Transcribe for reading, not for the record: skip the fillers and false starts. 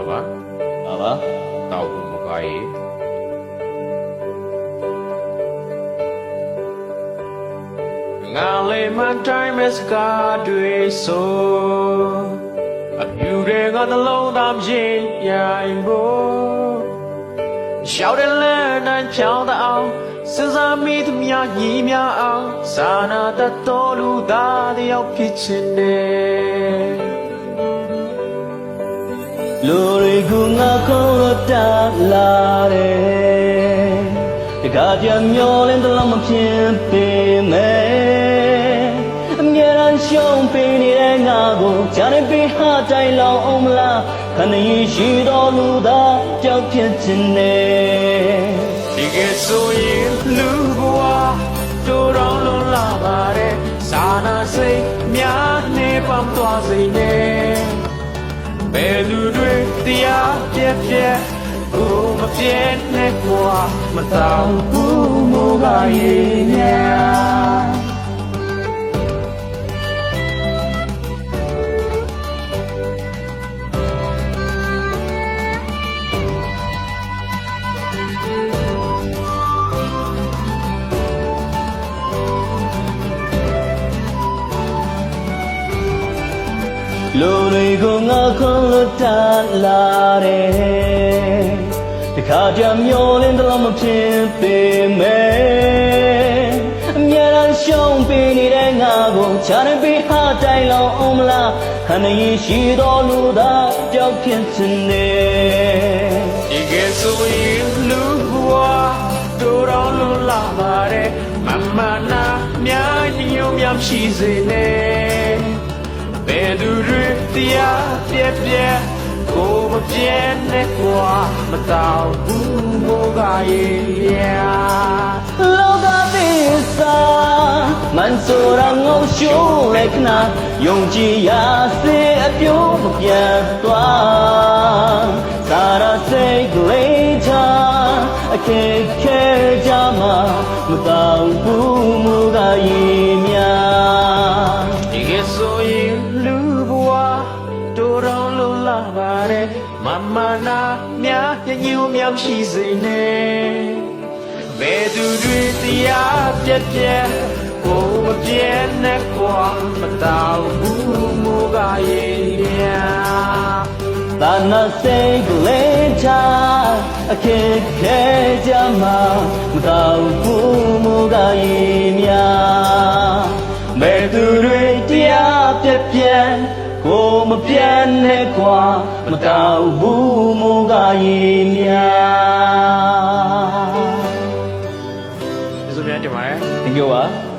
ပါတောက်ဘူးမကားရေငါလေးမတိုင်းမစကားတွေဆိုအပြူတွေကသလုံးသားရင်ရိုင်ဖို့ရှောက်တဲ့လမ်းတိုင်းဖြောင်းတဲ့အောင်စဉ်းစားမိသမျှညီမြအောင်စာနာတတ်တော်လူသားတယောက်ဖြစ်ချင်တယ်လူတွေကငါခေါ်လို့တာလာတယ်တကားပြမျောလင်းတလုံးမဖြစ်ပေမဲ့အမြဲတမ်းရှုံးပေးနေတဲ့ငါကိုဂျာနေပေးဟာတိုင်လောင်အောင်မလားခဏရင်ရှိတော်လူသားကြောက်ဖြစ်ခြင်းနဲ့ဒီကဆိုရင်လူဘဝတို့တော်လုံးလာပါတဲ့စာနာစိတ်များနေပန်းသွားစိနဲ့ဘယ်လူတွေတရားပြက်ပြက်ကိုမပြည့်နဲ့ကွာမတောင်းဘူးမိုးကရင်များလူတွေကိုငါခေါ်လို့တာလာတယ်တခါတည်းမျောလင်းတော့မဖြစ်ပေမဲ့အမြဲတမ်းရှုံးပေးနေတဲ့ငါကိုချာနေပေးဟာတိုင်လောင်အောင်မလားခဏရင်ရှိတော်လူသားကြောက်ဖြစ်ခြင်းနဲ့ဒီကဆိုရင်လူဘဝတို့တော်လုံးလာပါတဲ့မမနာများညုံများရှိစေနဲ့ဘယ်သူတွေတရားပြက်ပြက်ကိုမပြည့်နဲ့ကွာမတောင်းဘူးမိုးကရေလောကသစ္စာမန်ဆိုရငုံရှုံးလိုက်ခနာယုံကြည်ရာစေအပြိုးမပြန်သွားသာရစိတ်ကလေးချအခက်ခဲကြမှာမတောင်းဘူးမိုးကရေများဒီကဆိုရင်လူဘဝတို့တော်လုံးလာပါတဲ့မမနာများညူမြောင်ရှိစေနဲ့ဘယ်သူတွေတရားပြက်ပြက်ကိုမပြည့်နဲ့ကွာမတောင်းဘူးမိုးကရေများသာနာစိတ်ကလေးချအခက်ခဲကြမှာမတောင်းဘူးမိုးကရေများဘယ်သူတွေတရားပြက်ပြက်ကိုမပြတ်နဲ့ကွာမတောင်းဘူးမိုးကရေများဒီလိုများတင်ပါတယ်Thank you